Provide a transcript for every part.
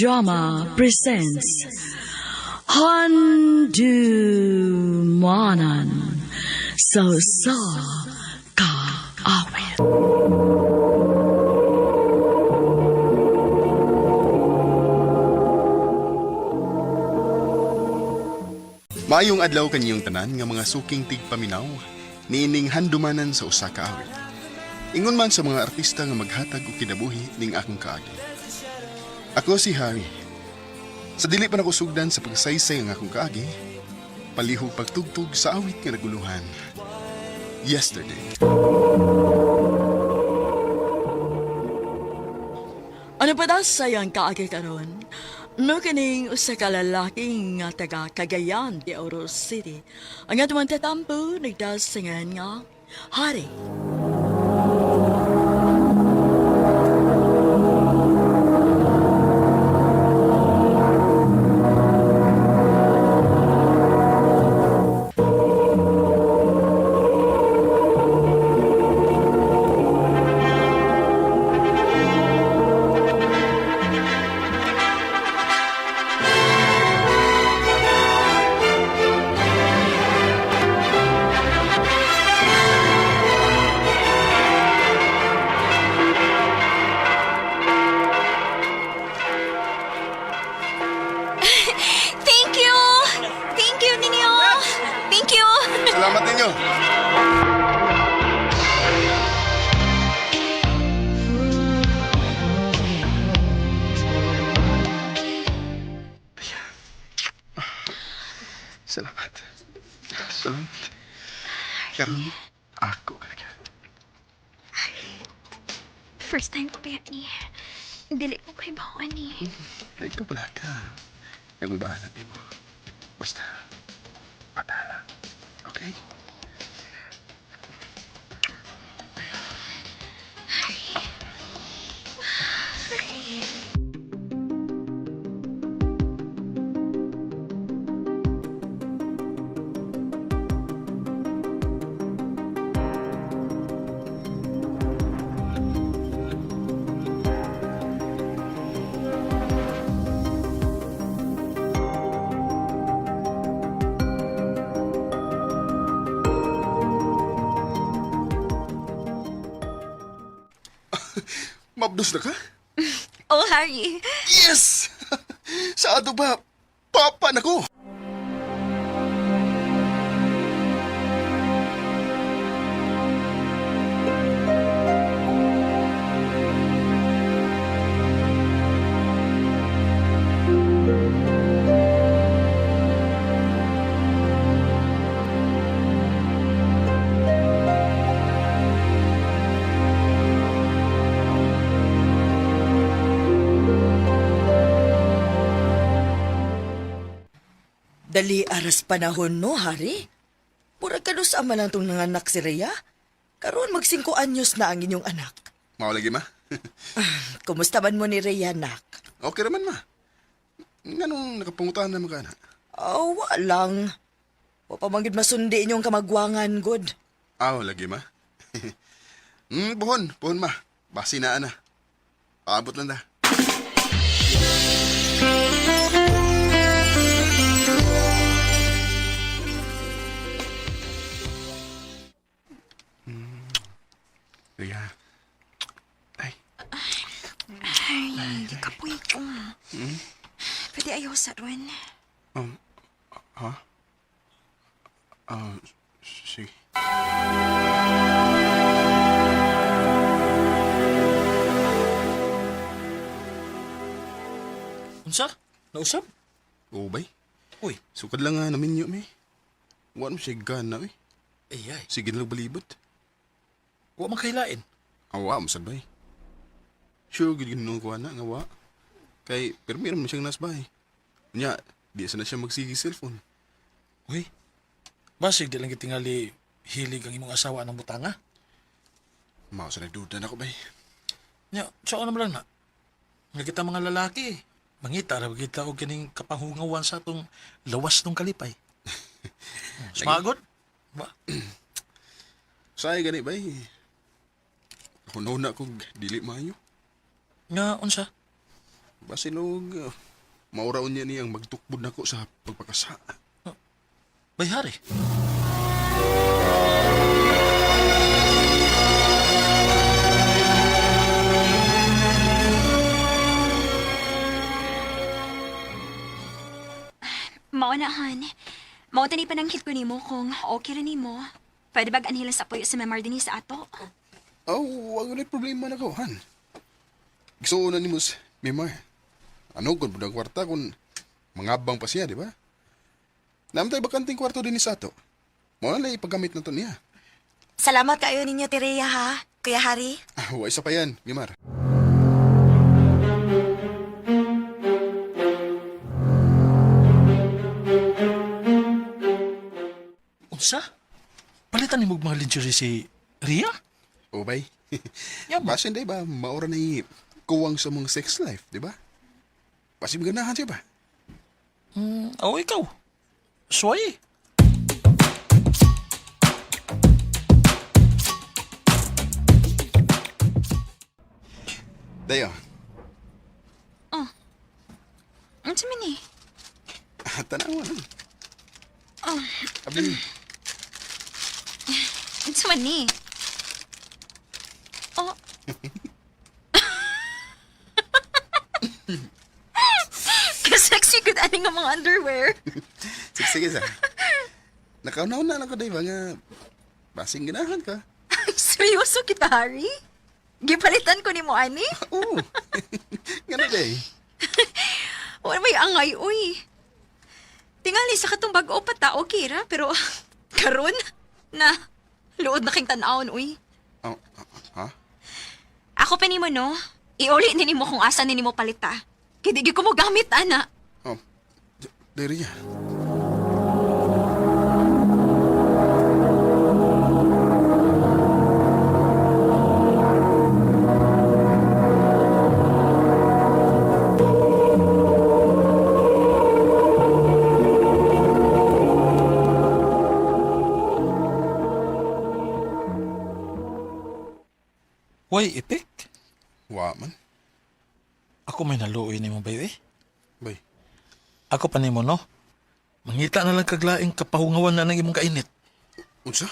Drama presents Handumanan So Ka Awit. Maayong adlaw kanyang tanan nga mga suking tigpaminaw niining handumanan sa usa ka awit. Ingon man sa mga artista nga maghatag og kinabuhi ning akong kaagi. Ako si Harry. Sa dili pa nako sugdan sa pagsaysay ang akong kaagi, palihog pagtugtog sa awit nga naguluhan. Yesterday. Ano pa daw sayang kaagi karon? No kining usa ka lalaki nga taga Cagayan de Oro City. Ang atuman tatampo nagdasingan nga Hari. Thank you, ninyo! Thank you! Salamat ninyo. Salamat. Salamat. Karon ako talaga. First time ko pa yan ni. Dili ko kay bawaan ni. Ay, ikaw pala ka. Yung bahala mo. Basta, patala. Okay? Mabdos na ka? Oh, Harry. Yes! Sa ato ba? Papa na ko! Dali aras panahon no, Hari? Murag ka sa ama lang tong nanganak si Rhea. Karon mag 5 anyos na ang inyong anak. Maulagi ma? Kumusta man mo ni Rhea, nak? Okay naman ma. Nganong nakapungutan na mga anak? Oh, walang. Wa pa manggid masundi inyong kamagwangan, good. Aw, lagi ma. Buhon ma. Basi na ana. Paabot lang da. Rhea. Ay. Harry, kapoy ko. Pwede ayaw sa doon. Ha? Sige. Unsa? Nausap? Oo bay. Uy, Sukad lang nga namin yun, may. Huwag mo siya gana, eh. ay. Sige na lang balibot. Wa man kahilain. Awa, masad bay. Sure, ginunong ko na, nga wa. Kay, pero meron mo siyang nasbay. Nya, di sana siya magsigi cellphone. Uy, basig di lang gitingali hilig ang imong asawa ng butanga. Mao sa nagduda na ko bay. Nya, saan naman lang na? Nga kita mga lalaki, mangita ra kita og kining kapanghungawan sa atong lawas ng kalipay. Sumagod? Ba? Say gani bay. Ako na kog dili maayo. Nga unsa? Basinog, mauraon niya niyang magtukbod nako sa pagpakasa. Bay, Hari. Maunahan. Mautani pa ng hit ko nimo kung okay rin nimo. Pwede bag anhilan sa puyo sa memar din sa ato? Oh, wag ulit problema na ko, han. Gusto na ni Mus, Mimar. Ano kung budang kwarta kung mangabang pa siya, di ba? Namatay bakanting kwarto din ni Sato. Mo na lang ipagamit na to niya. Salamat kayo ninyo, Tireya, ha? Kuya Hari. Wa isa pa yan, Mimar. Unsa? Palitan ni mo mga lingerie si Ria? O bay. Yaman. Basin day ba, maura na kuwang sa mong sex life, di ba? Pasim ganahan siya ba? Oo, ikaw. Suway. Dayo, Ano sa mini? tanawa na. Abi, Ano sa mani? Oh. Kasexy good ani nga mga underwear. sige sa. Nakaunaw na lang ko day ba nga basing ganahan ka. Ay, seryoso kita, Hari? Gipalitan ko ni mo, ani? Oo. Gano day. Wala may angay, uy. Tingali sa katong bag-o pa tao, Kira, pero karon na luod na king tan-aon, uy. Oh, ha? Ako pa nimo, no? Iuli ni mo kung asa ni mo palita. Kaya di ko mo gamit, ana. Oh, diri niya. Why, Ipik? Wa man. Ako may naluoy ni mo, baby. Bay. Ako pa ni mo, no? Mangita na lang kaglaing kapahungawan na ng imong kainit. Unsa?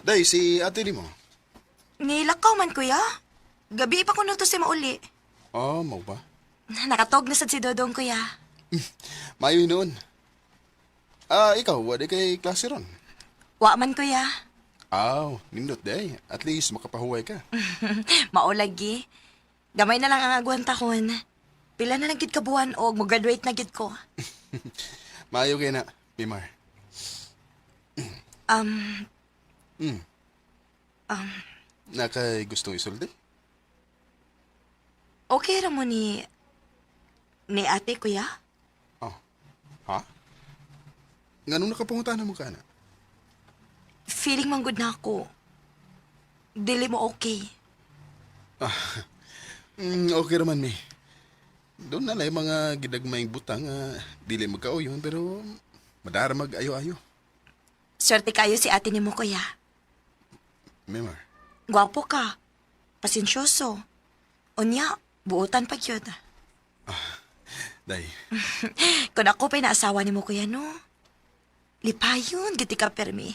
Day, si ate ni mo. Nilakaw man, kuya. Gabi pa ko nung to si mauli. Oh, mau ba? Nakatog na sad si Dodong, kuya. Mayo noon. Ah, ikaw, wala kay klase ron. Wa man, kuya. Aw, nindot day. At least makapahuway ka. Maulagi. Gamay na lang ang agwantahon. Pila na lang gid kabuan og mo-graduate na gid ko. Mayo kay na, Mimar. Nakay gustong isulti? Okay ra mo ni ate, kuya? Oh. Ha? Nganong nakapangutan mo ka na? Feeling man good na ako. Dili mo okay. Okay raman, mi. Doon na lang mga gidagmayng butang dili magkauyon pero madara mag-ayo-ayo. Swerte kayo si ate ni mo, kuya. Mimar. Gwapo ka. Pasensyoso. Unya, buutan pa yun. Day. Kung ako pa'y naasawa ni mo, kuya, no? Lipayon, giti ka permi.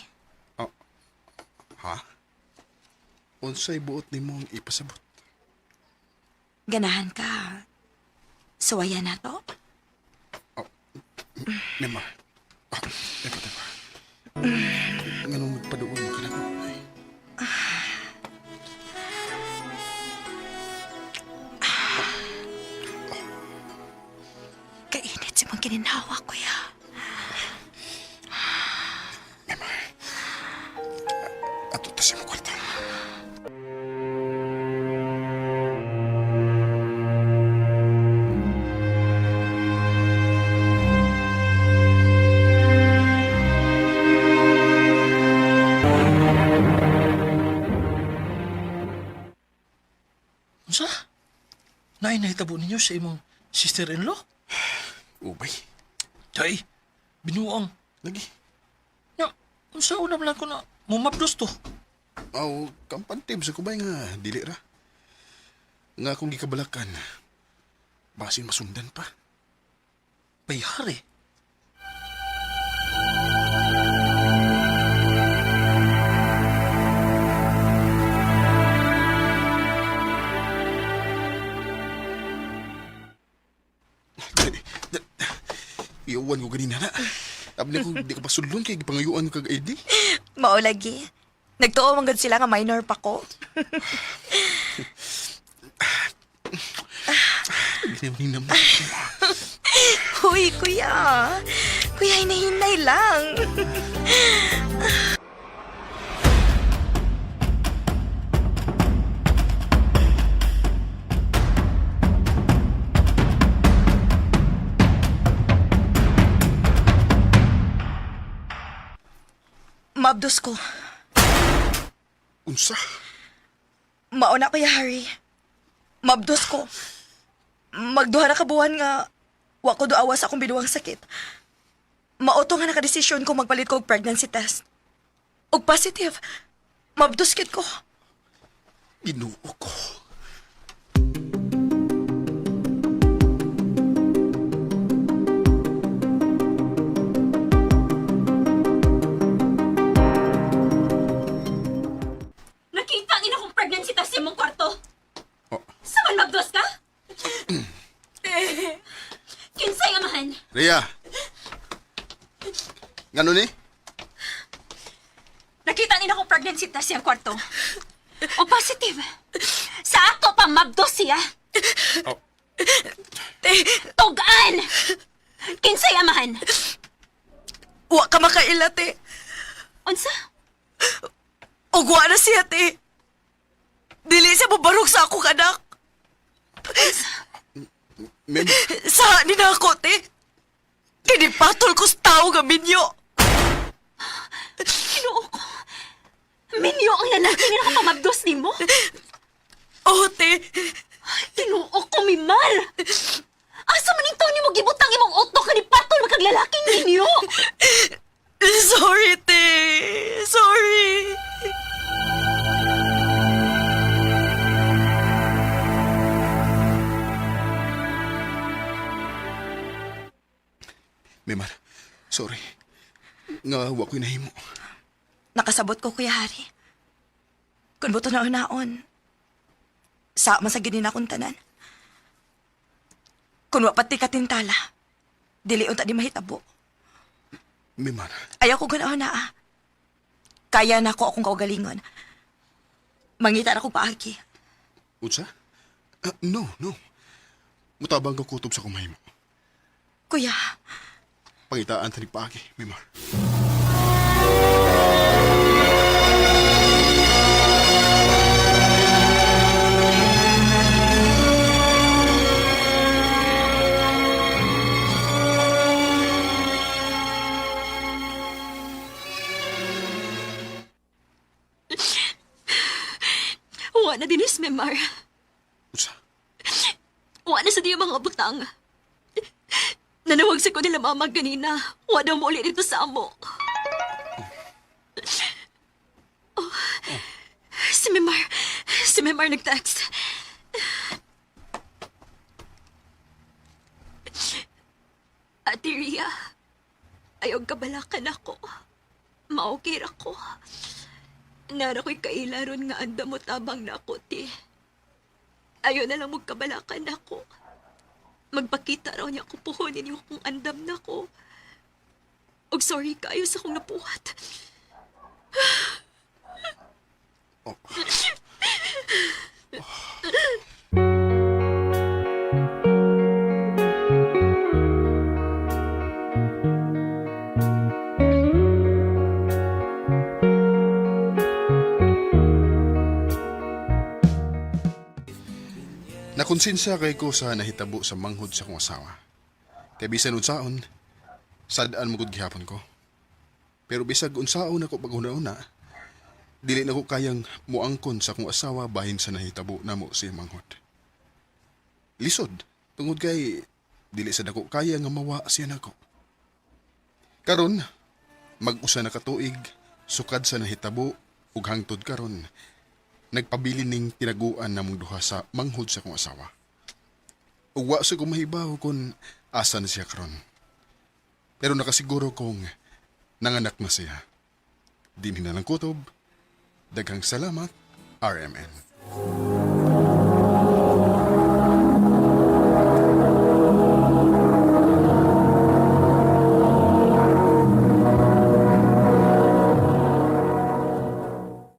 Ha? Unsay buot ni mong ipasabot? Ganahan ka. Suwaya na to? Mimar. Tepa. Nganong magpaduon mo ka na ko? Ay. Kainit si mong kininhawa, kuya. Ato ta sa mo kwarta. Unsa? Naay nahitabo ninyo sa imong sister-in-law? Ubay. Tay, binuang. Lagi. Nya, unsa una man lang ko na mumapdos to? Aw, kampantib sa kubay nga, dili ra. Nga akong gikabalakan. Basin masundan pa. Bayari. Iyawan ko ganina na. Sabi ko, di ka pa sulon kay gipangayuan ko kag ID. Mao lagi. Nagtuo man gud sila nga minor pa ko. Ginam-ginam na. Huy, kuya. Kuya, hinahinay lang. Mabdos ko. Unsa? Mauna kuya Harry. Mabdos ko. Magduha na kabuhan nga wa ko doawa sa akong binuwang sakit. Mauto nga nakadesisyon ko magpalit ko og pregnancy test. Og positive. Mabdos kit ko. Ginoo ko. Nakita ni akong pregnancy test sa imong kwarto. Oh, Saman magdos ka? Kinsay amahan? Rhea! Ngano ni? Nakita ni akong pregnancy test sa iyang kwarto. O positive. Sa ato pa mabdos siya. Oh, Tugan! Kinsay amahan? Wa ka makaila, te. Unsa? Og wa na siya, te. Dili siya bubarog sa akong anak. mem, Sa ni na ako, te. Kinipatol ko sa tao nga minyo. Kinuo ko. Minyo ang lalaki ni nakapamabdos ni mo. Oh, te. Kinuo ko, Mimar. Asa man ito ni mo gibutang imong utok ni patol magkaglalaking ninyo. Sorry, te. Sorry. Memar, sorry. Nga wa ko'y nahimo. Nakasabot ko, Kuya Hari. Kung buto na unaon, sa masaginin akong tanan. Kung wa pati katintala, dili unta di mahitabo. Memar, Ayaw ko ganaon na ah. Kaya na ko akong kaugalingon. Mangita na ko paagi. unsa? No. Mutabang ka kutob sa kumahimo. Kuya, Pangitaan tani paagi, Memar. Wa na dinis, Mimar. Unsa? Wa na sa diyo mga butang. Nanawag sa ko nila mamag ganina. Wa daw mo ulit dito sa amo. Oh. Si Mimar nag-text. Ate Ria, ayaw kabalakan ako. Maukir ako. Nara ko'y kailaron nga anda mo tabang na ako, ti. Ayaw na lang magkabalakan ako. Magpakita raw niya ako puhunin niyo kung andam na ko. Og sorry kayo sa kong napuhat. Nakonsensya kay ko sa nahitabo sa manghod sa kong asawa. Kay bisan unsaon, sadaan mo gud gihapon ko. Pero bisag unsaon ako pag una-una, dili na ko kayang muangkon sa akong asawa bahin sa nahitabo namo si Manghod. Lisod, tungod kay dili sa dako kaya nga mawa siya nako. Karon, mag-usa na katuig, sukad sa nahitabo ug hangtod karon, nagpabili ning tinaguan namong duha sa manghod sa akong asawa. Ug wa sa ko mahibaw kung asa na siya karon. Pero nakasiguro kong nanganak na siya. Dinhi na lang kutob. Daghang salamat, RMN.